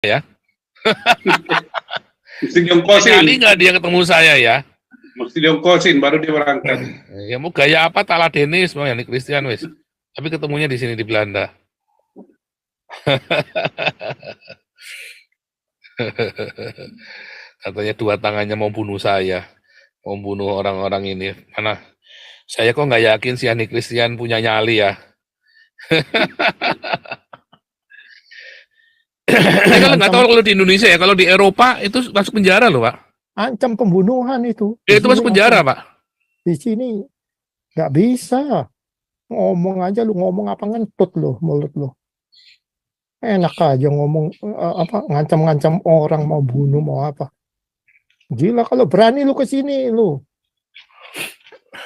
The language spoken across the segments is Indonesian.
ya. Mesti diongkosin. Kali nggak dia ketemu saya ya. Mesti diongkosin baru dia berangkat. Ya mau gaya apa Taladenis mau yang Christian wis. Tapi ketemunya di sini di Belanda. Katanya dua tangannya mau bunuh saya. Mau bunuh orang-orang ini. Mana? Saya kok nggak yakin si Ani Christian punya nyali ya. Saya kalau nggak tahu kalau di Indonesia ya, kalau di Eropa itu masuk penjara loh Pak. Ancam pembunuhan itu. Ya, itu masuk penjara Pak. Di sini nggak bisa. Ngomong aja lu ngomong apa ngentut lo mulut lo. Enak aja ngomong apa ngancam-ngancam orang mau bunuh mau apa. Gila kalau berani lu ke sini lu.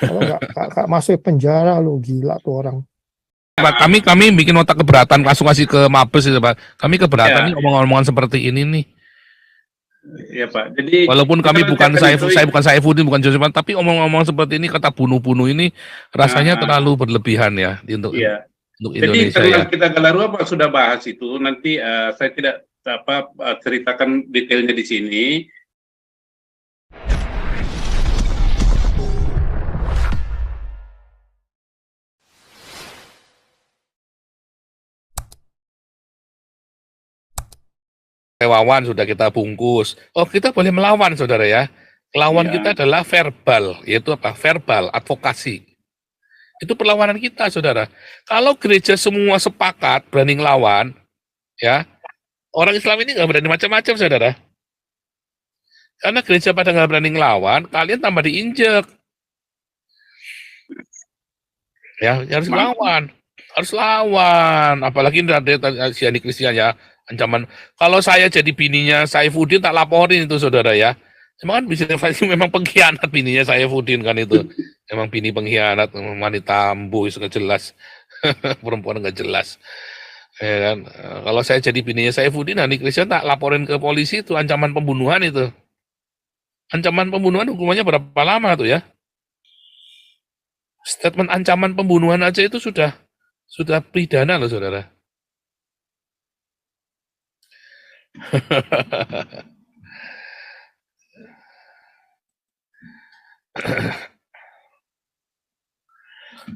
Kalau nggak masuk penjara lu gila tuh orang. Pak, kami bikin nota keberatan langsung kasih ke Mabes itu Pak. Kami keberatan nih omong-omongan seperti ini nih. Iya Pak. Jadi walaupun kami bukan saya bukan Saifuddin, bukan Josepan, tapi omong-omong seperti ini kata bunuh-bunuh ini rasanya terlalu berlebihan ya untuk Indonesia. Jadi karena ya. kita Galarua Pak sudah bahas itu, nanti saya tidak ceritakan detailnya di sini. Wawan sudah kita bungkus. Oh, kita boleh melawan, saudara ya. Lawan kita adalah verbal, yaitu apa? Verbal, advokasi. Itu perlawanan kita, saudara. Kalau gereja semua sepakat berani ngelawan, ya, orang Islam ini nggak berani macam-macam, saudara. Karena gereja pada nggak berani ngelawan, kalian tambah diinjek. Ya, harus lawan. Harus lawan. Apalagi ada si Ani Christian ya. Ancaman, kalau saya jadi bininya Saifuddin tak laporin itu saudara ya. Cuma kan bisa memang pengkhianat bininya Saifuddin kan itu. Memang bini pengkhianat, wanita ambu itu nggak jelas. Perempuan nggak jelas. Ya kan? Kalau saya jadi bininya Saifuddin, Ani Christian tak laporin ke polisi itu ancaman pembunuhan itu. Ancaman pembunuhan hukumannya berapa lama tuh ya? Statement ancaman pembunuhan aja itu sudah pidana loh saudara.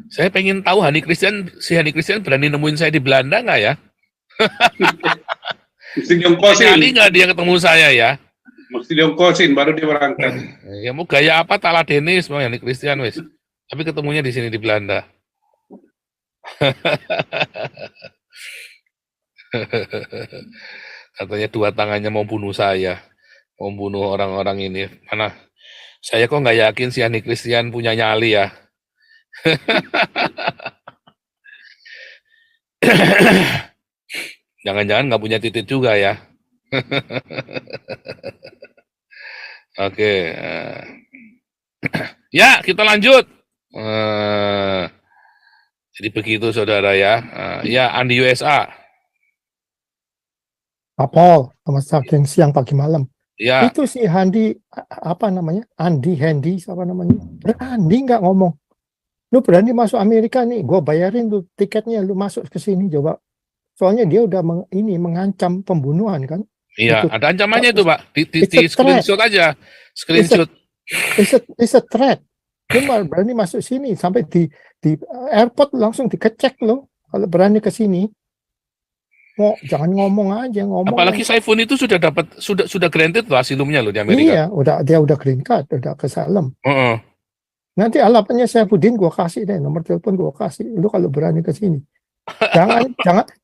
Saya pengen tahu si Hani Christian berani nemuin saya di Belanda nggak ya? Mesti diongkosin. Kali nggak dia ketemu saya ya? Mesti diongkosin baru dia berangkat. Ya mau gaya apa Taladenis mau Hani Christian wis. Tapi ketemunya di sini di Belanda. Katanya dua tangannya mau bunuh saya. Mau bunuh orang-orang ini. Mana? Saya kok nggak yakin si Ani Christian punya nyali ya. Jangan-jangan nggak punya titik juga ya. Oke. Ya, kita lanjut. Jadi begitu saudara ya. Ya, Andi USA. Apol, sama saking siang pagi malam. Ya. Itu si Handi, apa namanya? Handy, apa namanya? Berani nggak ngomong. Lu berani masuk Amerika nih, gue bayarin lu tiketnya, lu masuk ke sini coba. Soalnya dia udah mengancam pembunuhan kan. Iya, itu, ada ancamannya itu Pak. Di screenshot aja. Screenshot. It's a threat. Lu berani masuk sini, sampai di airport langsung dikecek lo. Kalau berani ke sini. Jangan ngomong aja, ngomong. Apalagi Saifun itu sudah granted loh asilumnya loh di Amerika. Iya, dia udah green card, udah ke asylum. Nanti alamatnya Saifuddin gua kasih deh, nomor telepon gua kasih. Lu kalau berani ke sini.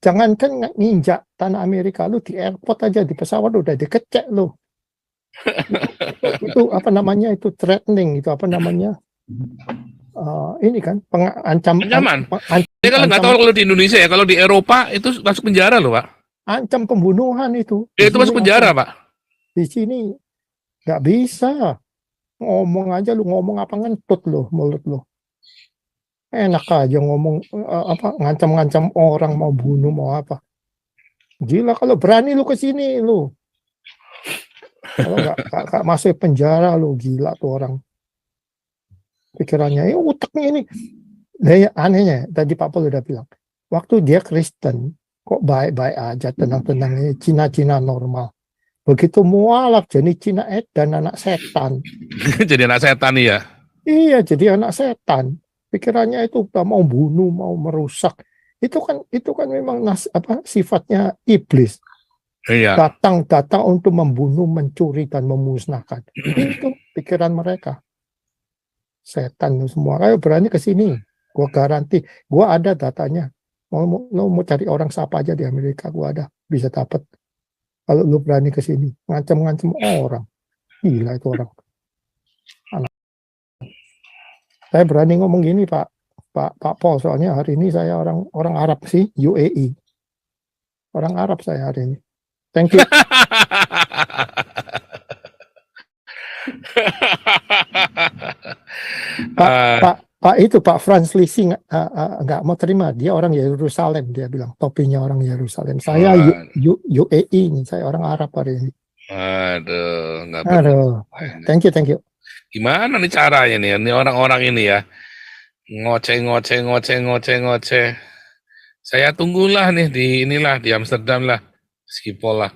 Jangan kan nginjak tanah Amerika, lu di airport aja di pesawat udah dikecek lu. Itu apa namanya? Itu threatening, itu apa namanya? Ini kan ancaman. Saya kalau nggak tahu kalau di Indonesia ya, kalau di Eropa itu masuk penjara loh Pak. Ancam pembunuhan itu. Ya, itu masuk penjara Pak. Di sini nggak bisa. Ngomong aja lu ngomong apa ngentut lo mulut lo. Enak aja ngomong apa ngancam-ngancam orang mau bunuh mau apa. Gila kalau berani lu ke sini lu. Kalau nggak masuk penjara lu gila tuh orang. Pikirannya otaknya ini. Nah, anehnya tadi Pak Paul udah bilang. Waktu dia Kristen, kok baik-baik aja, tenang-tenang ini Cina-Cina normal. Begitu mualaf jadi Cina edan, anak setan. Jadi anak setan nih ya. Iya, jadi anak setan. Pikirannya itu udah mau bunuh, mau merusak. Itu kan memang sifatnya iblis. Iya. Datang untuk membunuh, mencuri dan memusnahkan. Itu pikiran mereka. Setan semua. Ayo berani ke sini. Gua garanti, gua ada datanya. Mau cari orang siapa aja di Amerika, gua ada, bisa dapat. Kalau lu berani ke sini, ngancam-ngancam orang. Gila itu orang. Saya berani ngomong gini, Pak Paul, soalnya hari ini saya orang Arab sih, UAE. Orang Arab saya hari ini. Thank you. Pak Franz Lisi nggak mau terima. Dia orang Yerusalem, dia bilang topinya orang Yerusalem. Saya UAE ini, saya orang Arab hari ini. Aduh, nggak Aduh, thank you. Gimana nih caranya nih? Ini orang-orang ini ya ngoceh. Saya tunggulah nih di Amsterdam lah, Schiphol lah.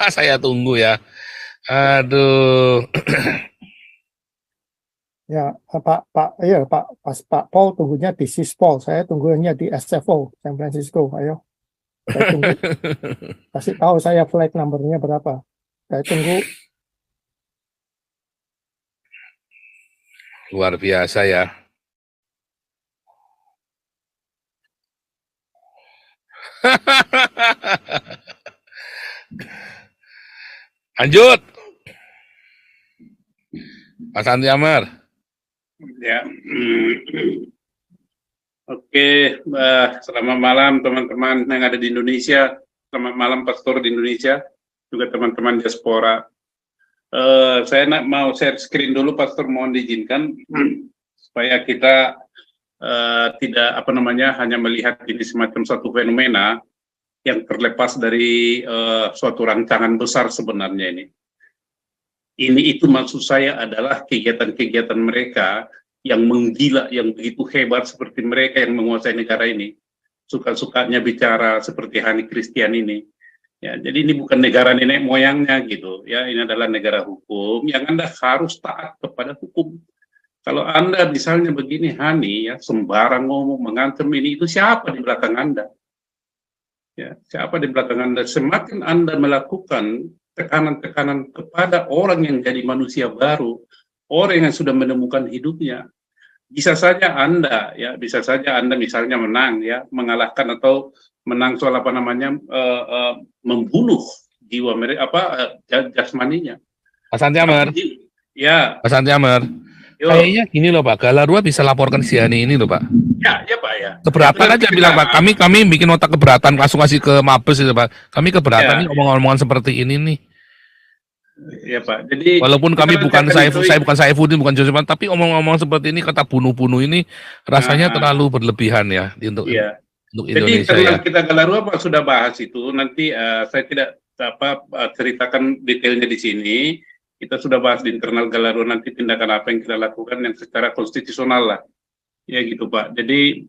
Saya tunggu ya. Aduh. Ya, Pak Paul tunggunya di Schiphol, saya tunggunya di SFO, San Francisco. Ayo, saya tunggu. Kasih tahu saya flight numbernya berapa. Saya tunggu. Luar biasa ya. Lanjut. Mas Andi Amar. Ya. Oke, selamat malam teman-teman yang ada di Indonesia. Selamat malam pastor di Indonesia, juga teman-teman diaspora. Saya mau share screen dulu, pastor, mohon diizinkan supaya kita tidak hanya melihat ini semacam satu fenomena yang terlepas dari suatu rancangan besar sebenarnya ini. Itu maksud saya adalah kegiatan-kegiatan mereka yang menggila, yang begitu hebat seperti mereka yang menguasai negara ini. Suka-sukanya bicara seperti Hani Christian ini. Ya, jadi ini bukan negara nenek moyangnya gitu. Ya, ini adalah negara hukum yang Anda harus taat kepada hukum. Kalau Anda misalnya begini, Hani, ya, sembarang ngomong, mengancam ini, itu siapa di belakang Anda? Ya, siapa di belakang Anda? Semakin Anda melakukan tekanan-tekanan kepada orang yang jadi manusia baru, orang yang sudah menemukan hidupnya, bisa saja Anda misalnya menang, ya, mengalahkan atau menang soal membunuh jiwa mereka, jasmaninya. Mas Andi Amar. Ya. Mas Andi Amar. Kayaknya gini loh Pak, Galarua bisa laporkan si Hani ini loh Pak. Ya Pak ya. Keberatan aja bilang Pak, kami bikin nota keberatan, langsung kasih ke Mabes itu Pak. Kami keberatan nih omongan-omongan seperti ini nih. Ya Pak. Jadi walaupun kami bukan Saifuddin, bukan Josepan, tapi omong-omong seperti ini, kata bunuh-bunuh ini rasanya terlalu berlebihan ya untuk Indonesia. Jadi ya. Kita Galarua Pak sudah bahas itu. Nanti saya tidak ceritakan detailnya di sini. Kita sudah bahas di internal Galarua, nanti tindakan apa yang kita lakukan yang secara konstitusional lah. Ya gitu Pak. Jadi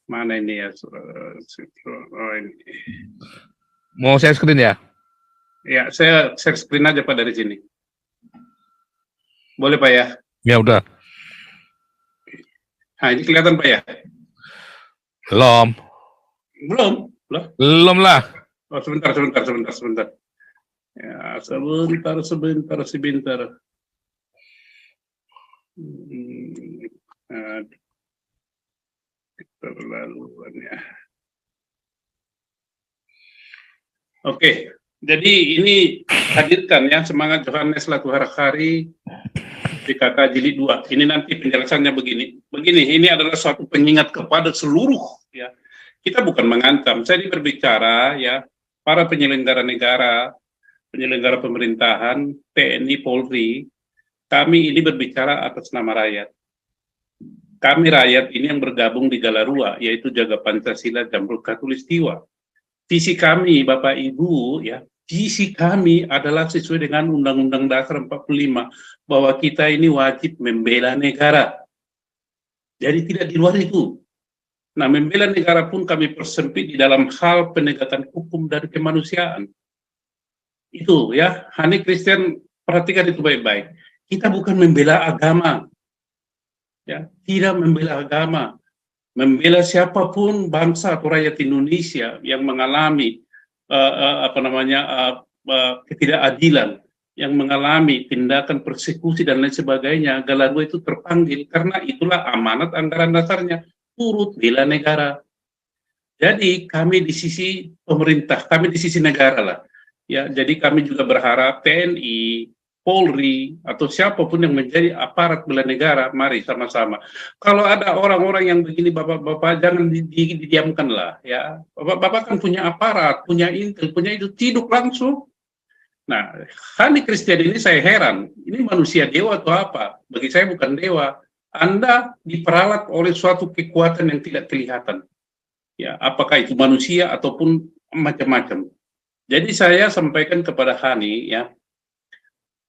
mana ini ya? Ini. Mau share screen ya? Ya, saya share screen aja Pak dari sini. Boleh Pak ya? Ya udah. Nah, ini kelihatan Pak ya? Belum lah. Oh, sebentar. Ya, sebentar. Keterlaluan ya. Oke, jadi ini hadirkan ya semangat Yohanes Latuharahari PKK Jilid 2. Ini nanti penjelasannya begini. Ini adalah suatu pengingat kepada seluruh ya. Kita bukan mengancam. Saya ini berbicara ya para penyelenggara negara, penyelenggara pemerintahan, TNI, Polri, kami ini berbicara atas nama rakyat. Kami rakyat ini yang bergabung di Galarua, yaitu jaga Pancasila, Jamrut Khatulistiwa. Visi kami, Bapak Ibu, ya, visi kami adalah sesuai dengan Undang-Undang Dasar 45, bahwa kita ini wajib membela negara. Jadi tidak di luar itu. Nah, membela negara pun kami persempit di dalam hal penegakan hukum dan kemanusiaan. Itu ya, Hani Christian, perhatikan itu baik-baik. Kita bukan membela agama, ya, tidak membela agama, membela siapapun bangsa atau rakyat Indonesia yang mengalami ketidakadilan, yang mengalami tindakan persekusi dan lain sebagainya. Galagua itu terpanggil karena itulah amanat anggaran dasarnya, turut bela negara. Jadi kami di sisi pemerintah, kami di sisi negara lah. Ya, jadi kami juga berharap TNI, Polri, atau siapapun yang menjadi aparat bela negara, mari sama-sama. Kalau ada orang-orang yang begini, bapak-bapak, jangan didiamkanlah. Ya, bapak-bapak kan punya aparat, punya intel, punya itu, tiduk langsung. Nah, Hani Christian ini saya heran, ini manusia dewa atau apa? Bagi saya bukan dewa. Anda diperalat oleh suatu kekuatan yang tidak kelihatan. Ya, apakah itu manusia ataupun macam-macam. Jadi saya sampaikan kepada Hani, ya,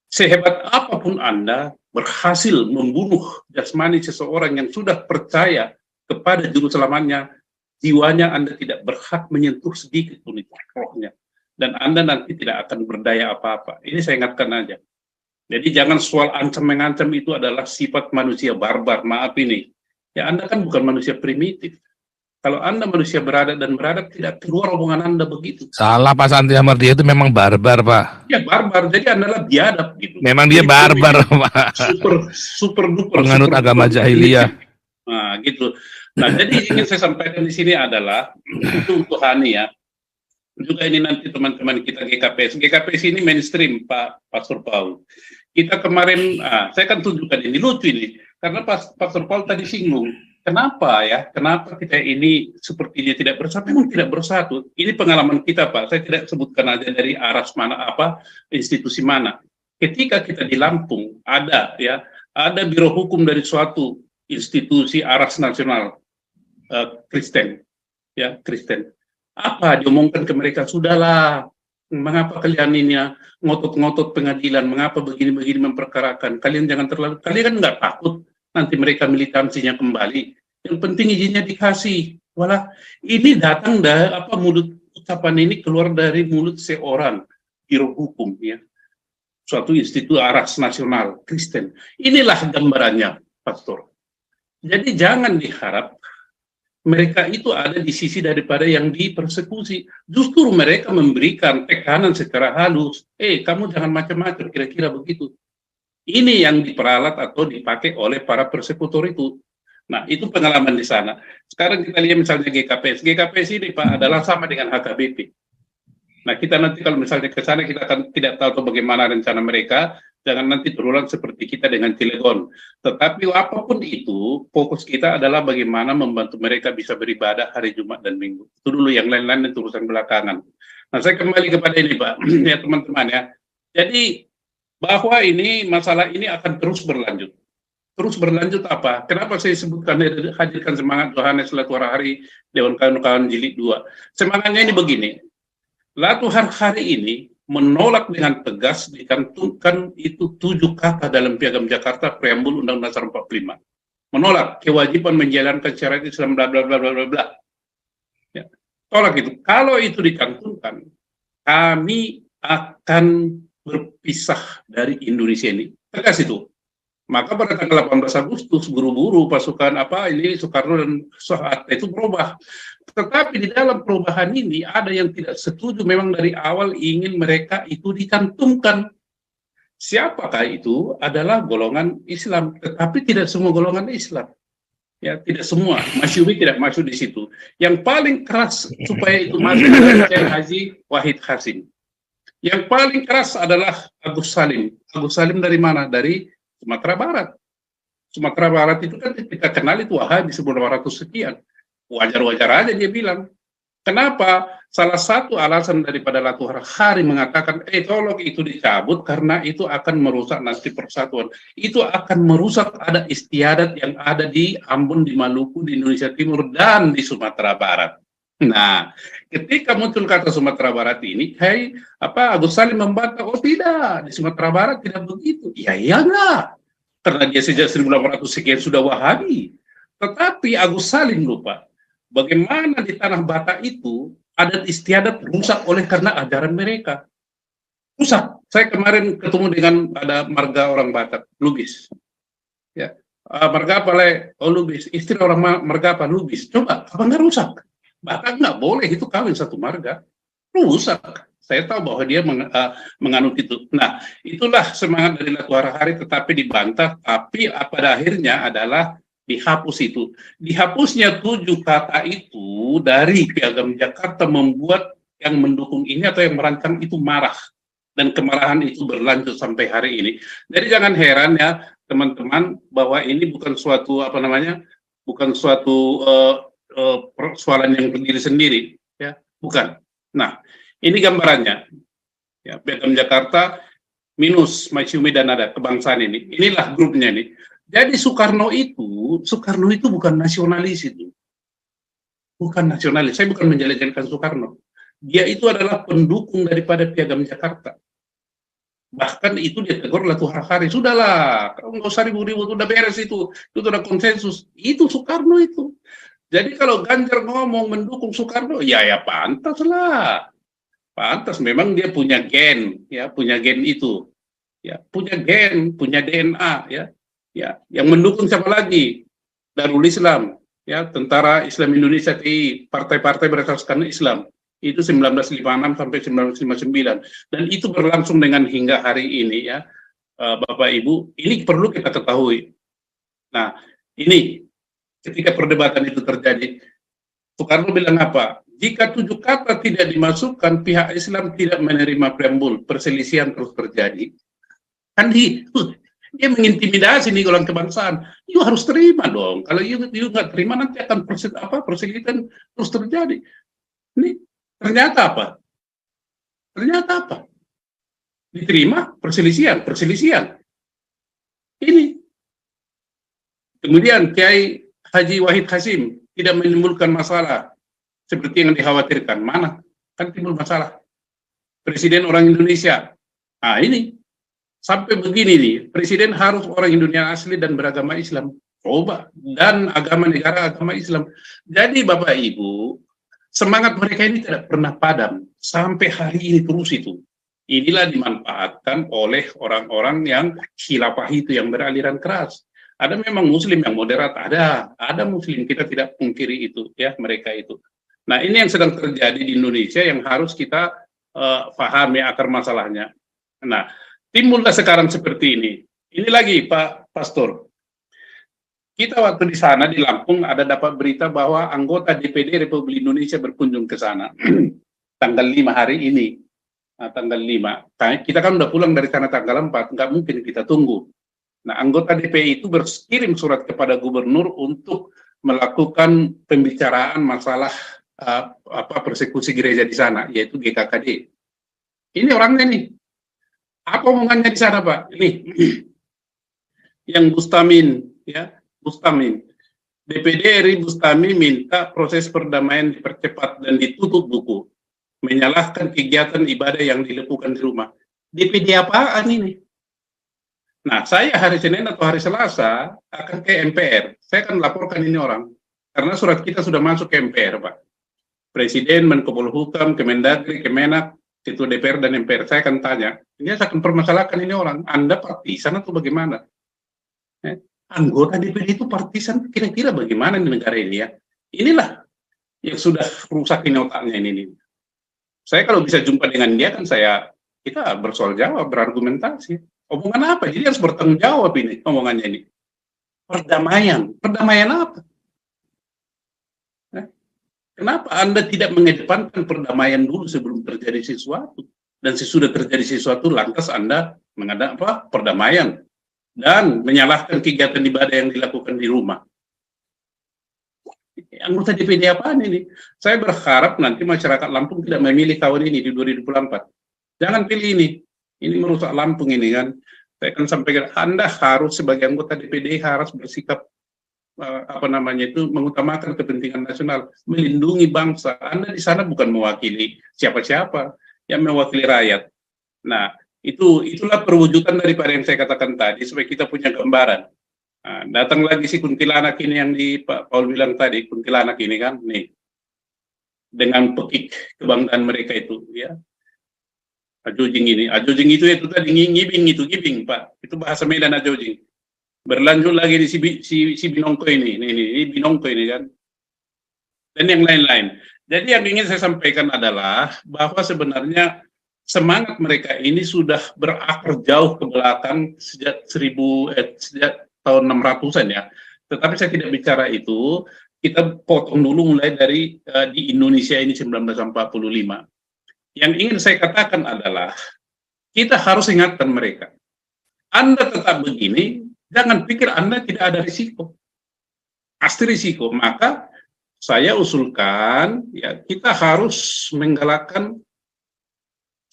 sehebat apapun Anda berhasil membunuh jasmani seseorang yang sudah percaya kepada juru selamatnya, jiwanya Anda tidak berhak menyentuh sedikit pun itu rohnya. Dan Anda nanti tidak akan berdaya apa-apa. Ini saya ingatkan aja. Jadi jangan soal ancam-mengancam itu adalah sifat manusia barbar. Maaf ini. Ya, Anda kan bukan manusia primitif. Kalau Anda manusia beradab dan beradab, tidak keluar omongan Anda begitu. Salah, Pak Santi Amardia itu memang barbar, Pak. Ya, barbar. Jadi Anda lah biadab gitu. Memang dia Jadi, barbar, Pak. Super duper. Penganut super agama duper jahiliyah. Nah, gitu. Nah, jadi ingin saya sampaikan di sini adalah itu untuk Hani, ya. Juga ini nanti teman-teman kita GKPS. GKPS ini mainstream, Pak Pastor Paul. Kita kemarin, saya kan tunjukkan ini, lucu ini. Karena Pastor Paul tadi singgung. Kenapa ya? Kenapa kita ini sepertinya tidak bersatu? Memang tidak bersatu. Ini pengalaman kita, Pak. Saya tidak sebutkan aja dari aras mana, institusi mana. Ketika kita di Lampung ada biro hukum dari suatu institusi aras nasional Kristen, ya Kristen. Apa diomongkan ke mereka? Sudahlah, mengapa kalian ini ya ngotot-ngotot pengadilan? Mengapa begini-begini memperkarakan? Kalian jangan terlalu. Kalian kan nggak takut nanti mereka militansinya kembali. Yang penting izinnya dikasih. Walah, ini datang dari mulut ucapan ini keluar dari mulut seorang biro hukum, ya, suatu institusi aras nasional Kristen. Inilah gambarannya, Pastor. Jadi jangan diharap mereka itu ada di sisi daripada yang dipersekusi. Justru mereka memberikan tekanan secara halus. Kamu jangan macam-macam, kira-kira begitu. Ini yang diperalat atau dipakai oleh para persekutor itu. Nah, itu pengalaman di sana. Sekarang kita lihat misalnya GKPS. GKPS ini, Pak, adalah sama dengan HKBP. Nah, kita nanti kalau misalnya ke sana, kita akan tidak tahu bagaimana rencana mereka. Jangan nanti berulang seperti kita dengan Cilegon. Tetapi apapun itu, fokus kita adalah bagaimana membantu mereka bisa beribadah hari Jumat dan Minggu. Itu dulu, yang lain-lain itu urusan belakangan. Nah, saya kembali kepada ini, Pak. Ya, teman-teman, ya. Jadi, bahwa ini masalah ini akan terus berlanjut. Terus berlanjut apa? Kenapa saya sebutkan hadirkan semangat Yohanes Latuhar Hari Dewan Kawan-Kawan Jilid 2. Semangatnya ini begini. Latuhar Hari ini menolak dengan tegas dicantumkan itu 7 kata dalam Piagam Jakarta Preambul Undang-Undang Dasar 45. Menolak kewajiban menjalankan syariat Islam bla bla bla bla bla. Ya. Tolak itu. Kalau itu dicantumkan, kami akan berpisah dari Indonesia ini. Tegas itu. Maka pada tanggal 18 Agustus buru-buru pasukan Soekarno dan Soeharto itu berubah. Tetapi di dalam perubahan ini ada yang tidak setuju, memang dari awal ingin mereka itu dicantumkan. Siapakah itu? Adalah golongan Islam, tetapi tidak semua golongan Islam. Ya, tidak semua. Masyumi tidak masuk di situ. Yang paling keras supaya itu masuk adalah Haji Wahid Hasim. Yang paling keras adalah Agus Salim. Agus Salim dari mana? Dari Sumatera Barat. Sumatera Barat itu kan kita kenal itu Wahabi 900 sekian. Wajar-wajar aja dia bilang. Kenapa? Salah satu alasan daripada Latuhar Hari mengatakan, tolong itu dicabut karena itu akan merusak nanti persatuan. Itu akan merusak ada istiadat yang ada di Ambon, di Maluku, di Indonesia Timur, dan di Sumatera Barat. Nah, ketika muncul kata Sumatera Barat ini, Agus Salim membantah, tidak, di Sumatera Barat tidak begitu. Ya enggak, karena dia sejak 1800 sekian sudah Wahabi. Tetapi Agus Salim lupa bagaimana di tanah Batak itu adat istiadat rusak oleh karena ajaran mereka. Rusak. Saya kemarin ketemu dengan ada marga orang Batak, Lubis. Ya, marga apa le? Oh Lubis. Istri orang marga apa? Lubis. Coba, apa nggak rusak? Batak nggak boleh itu kawin satu marga. Rusak. Saya tahu bahwa dia menganut itu. Nah, itulah semangat dari Latuhara Hari, tetapi dibantah. Tapi pada akhirnya adalah dihapus itu. Dihapusnya 7 kata itu dari Piagam Jakarta membuat yang mendukung ini atau yang merancang itu marah. Dan kemarahan itu berlanjut sampai hari ini. Jadi jangan heran ya teman-teman bahwa ini bukan suatu bukan suatu persoalan yang berdiri sendiri, ya, bukan. Nah, ini gambarannya. Ya, Piagam Jakarta minus Masyumi dan ada kebangsaan ini. Inilah grupnya ini. Jadi Soekarno itu bukan nasionalis itu. Bukan nasionalis. Saya bukan menjelek-jelekan Soekarno. Dia itu adalah pendukung daripada Piagam Jakarta. Bahkan itu dia tegur Latuhara Hari. Sudahlah, nggak usah ribut-ribut, udah beres itu udah konsensus. Itu Soekarno itu. Jadi kalau Ganjar ngomong mendukung Soekarno, ya pantas lah. Pantas, memang dia punya gen, ya, punya gen itu. Ya, punya gen, punya DNA, ya. Ya, yang mendukung siapa lagi? Darul Islam, ya, Tentara Islam Indonesia TI, partai-partai berasaskan Islam. Itu 1956 sampai 1959, dan itu berlangsung dengan hingga hari ini, ya, Bapak Ibu. Ini perlu kita ketahui. Nah, ini ketika perdebatan itu terjadi, Soekarno bilang apa? Jika 7 kata tidak dimasukkan, pihak Islam tidak menerima preambul, perselisihan terus terjadi. Kan dia mengintimidasi nih golongan kebangsaan. You harus terima dong. Kalau you nggak terima, nanti akan perselisihan terus terjadi. Ini ternyata apa? Ternyata apa? Diterima perselisihan. Ini. Kemudian Kiai Haji Wahid Hasim tidak menimbulkan masalah seperti yang dikhawatirkan. Mana? Kan timbul masalah. Presiden orang Indonesia. Nah ini. Sampai begini nih, presiden harus orang Indonesia asli dan beragama Islam. Coba. Dan agama negara, agama Islam. Jadi Bapak Ibu, semangat mereka ini tidak pernah padam. Sampai hari ini terus itu. Inilah dimanfaatkan oleh orang-orang yang khilafah itu, yang beraliran keras. Ada memang muslim yang moderat, ada muslim, kita tidak pungkiri itu, ya, mereka itu. Nah, ini yang sedang terjadi di Indonesia yang harus kita pahami akar masalahnya. Nah, timbullah sekarang seperti ini. Ini lagi Pak Pastor. Kita waktu di sana di Lampung ada dapat berita bahwa anggota DPD Republik Indonesia berkunjung ke sana. Tanggal 5 hari ini. Nah, tanggal 5. Kita kan udah pulang dari sana tanggal 4, nggak mungkin kita tunggu. Nah, anggota DPI itu berkirim surat kepada gubernur untuk melakukan pembicaraan masalah persekusi gereja di sana, yaitu GKKD. Ini orangnya nih. Apa omongannya di sana, Pak? Ini yang Bustamin, ya, Bustamin. DPD RI Bustami minta proses perdamaian dipercepat dan ditutup buku, menyalahkan kegiatan ibadah yang dilakukan di rumah. DPD apaan ini? Nah, saya hari Senin atau hari Selasa akan ke MPR. Saya akan laporkan ini orang, karena surat kita sudah masuk ke MPR, Pak. Presiden, Menko Polhukam, Kemendagri, Kemenak, Ketua DPR dan MPR, saya akan tanya, ini saya akan permasalahkan ini orang, Anda partisan atau bagaimana? Anggota DPD itu partisan, kira-kira bagaimana di negara ini, ya? Inilah yang sudah rusak ini otaknya ini. Saya kalau bisa jumpa dengan dia kan kita bersoal jawab, berargumentasi. Omongan apa? Jadi harus bertanggung jawab ini, omongannya ini. Perdamaian apa? Kenapa Anda tidak mengedepankan perdamaian dulu sebelum terjadi sesuatu? Dan sesudah terjadi sesuatu, lantas Anda mengadakan perdamaian dan menyalahkan kegiatan ibadah yang dilakukan di rumah. Anggota DPD apaan ini? Saya berharap nanti masyarakat Lampung tidak memilih tahun ini di 2024. Jangan pilih ini. Ini merusak Lampung ini kan. Saya akan sampaikan, Anda harus sebagai anggota DPD harus bersikap mengutamakan kepentingan nasional, melindungi bangsa. Anda di sana bukan mewakili siapa-siapa, yang mewakili rakyat. Nah, itulah perwujudan daripada yang saya katakan tadi, supaya kita punya gambaran. Nah, datang lagi si kuntilanak ini yang di Pak Paul bilang tadi, kuntilanak ini kan, nih, dengan pekik kebanggaan mereka itu, ya. Ajojing ini, ajojing itu tadi ngibing itu, gibing Pak, itu bahasa Medan ajojing. Berlanjut lagi di si binongko ini binongko ini kan, dan yang lain-lain. Jadi yang ingin saya sampaikan adalah bahwa sebenarnya semangat mereka ini sudah berakar jauh ke belakang sejak sejak tahun 600-an ya. Tetapi saya tidak bicara itu, kita potong dulu mulai dari di Indonesia ini 1945. Yang ingin saya katakan adalah kita harus ingatkan mereka. Anda tetap begini, jangan pikir Anda tidak ada risiko. Pasti risiko. Maka saya usulkan ya kita harus menggalakkan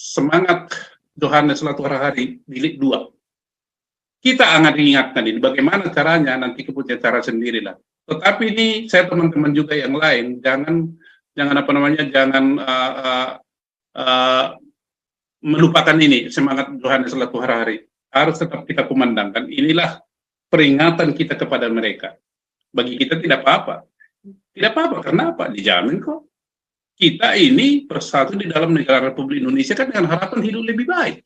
semangat Yohanes Latuharhari bilik 2. Kita akan ingatkan ini bagaimana caranya, nanti punya cara sendirilah. Tetapi ini saya teman-teman juga yang lain jangan melupakan ini semangat Yohanes Latuharhari. Harus tetap kita kumandangkan. Inilah peringatan kita kepada mereka. Bagi kita tidak apa-apa. Tidak apa-apa, kenapa? Dijamin kok. Kita ini bersatu di dalam negara Republik Indonesia kan dengan harapan hidup lebih baik.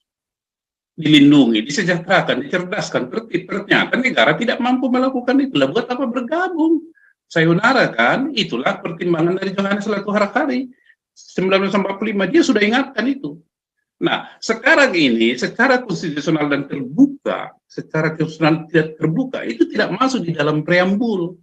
Dilindungi, disejahterakan, dicerdaskan, tertib. Ternyata negara tidak mampu melakukan itu. Lah buat apa bergabung? Sayonara kan, itulah pertimbangan dari Yohanes Latuharhari. 1945 dia sudah ingatkan itu. Nah, sekarang ini secara konstitusional dan terbuka, secara konstitusional tidak terbuka, itu tidak masuk di dalam preambul.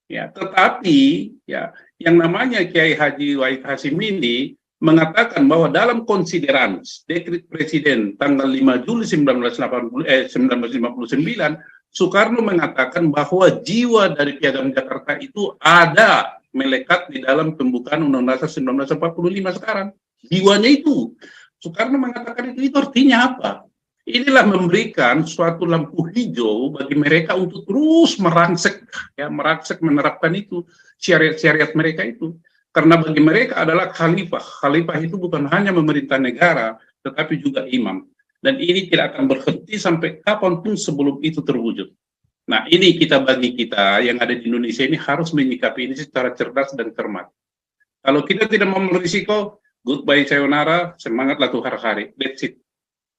Ya, tetapi ya yang namanya Kiai Haji Wahid Hasyimini mengatakan bahwa dalam konsideran dekret presiden tanggal 5 Juli 1959, Soekarno mengatakan bahwa jiwa dari Piagam Jakarta itu ada melekat di dalam pembukaan Undang-Undang Dasar 1945 sekarang. Jiwanya itu. Soekarno mengatakan itu artinya apa? Inilah memberikan suatu lampu hijau bagi mereka untuk terus merangsek menerapkan itu syariat-syariat mereka itu. Karena bagi mereka adalah khalifah. Khalifah itu bukan hanya memerintah negara, tetapi juga imam. Dan ini tidak akan berhenti sampai kapanpun sebelum itu terwujud. Nah, ini bagi kita yang ada di Indonesia ini harus menyikapi ini secara cerdas dan cermat. Kalau kita tidak mau berisiko, goodbye sayonara, semangat Latuharhari. That's it.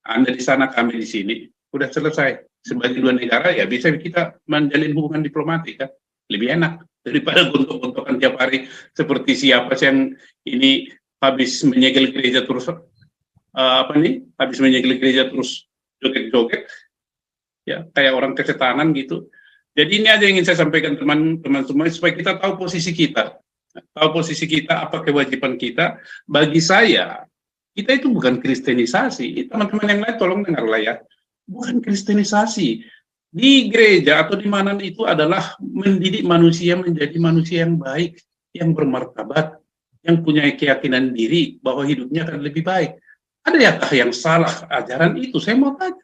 Anda di sana, kami di sini. Udah selesai. Sebagai dua negara, ya bisa kita menjalin hubungan diplomatik kan. Lebih enak daripada gontok-gontokan tiap hari seperti siapa yang ini habis menyegel gereja terus habis menyegel gereja terus joget-joget ya kayak orang kesetanan gitu. Jadi ini aja yang ingin saya sampaikan teman-teman semua supaya kita tahu posisi kita. Apa kewajiban kita. Bagi saya kita itu bukan kristenisasi. Teman-teman yang lain tolong dengarlah ya. Bukan kristenisasi. Di gereja atau di mana itu adalah mendidik manusia menjadi manusia yang baik, yang bermartabat, yang punya keyakinan diri bahwa hidupnya akan lebih baik. Adakah yang salah ajaran itu? Saya mau tanya.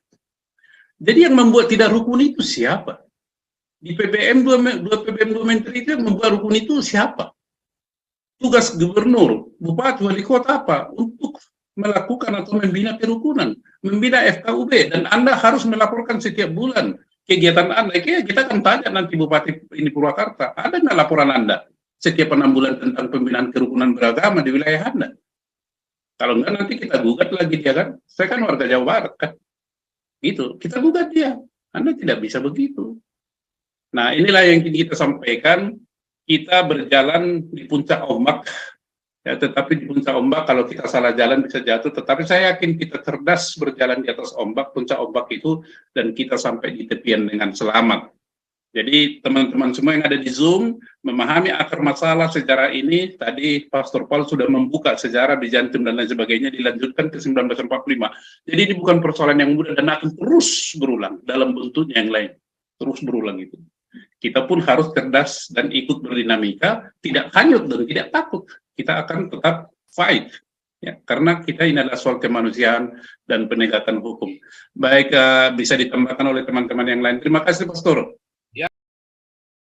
Jadi yang membuat tidak rukun itu siapa? Di PPM 2 Menteri itu yang membuat rukun itu siapa? Tugas gubernur, bupati, wali kota apa? Untuk melakukan atau membina kerukunan, membina FKUB, dan Anda harus melaporkan setiap bulan kegiatan Anda. Kita akan tanya nanti Bupati ini Purwakarta, ada nggak laporan Anda setiap 6 bulan tentang pembinaan kerukunan beragama di wilayah Anda? Kalau enggak nanti kita gugat lagi dia kan. Saya kan warga Jawa Barat kan. Gitu, kita gugat dia. Anda tidak bisa begitu. Nah, inilah yang kita sampaikan. Kita berjalan di puncak ombak. Ya, tetapi di puncak ombak kalau kita salah jalan bisa jatuh. Tetapi saya yakin kita cerdas berjalan di atas ombak, puncak ombak itu, dan kita sampai di tepian dengan selamat. Jadi teman-teman semua yang ada di Zoom memahami akar masalah sejarah ini. Tadi Pastor Paul sudah membuka sejarah Bizantium dan lain sebagainya, dilanjutkan ke 1945. Jadi ini bukan persoalan yang mudah dan akan terus berulang dalam bentuknya yang lain. Terus berulang itu. Kita pun harus cerdas dan ikut berdinamika, tidak hanyut dan tidak takut. Kita akan tetap fight. Ya, karena kita ini adalah soal kemanusiaan dan penegakan hukum. Baik, bisa ditambahkan oleh teman-teman yang lain. Terima kasih, Pastor.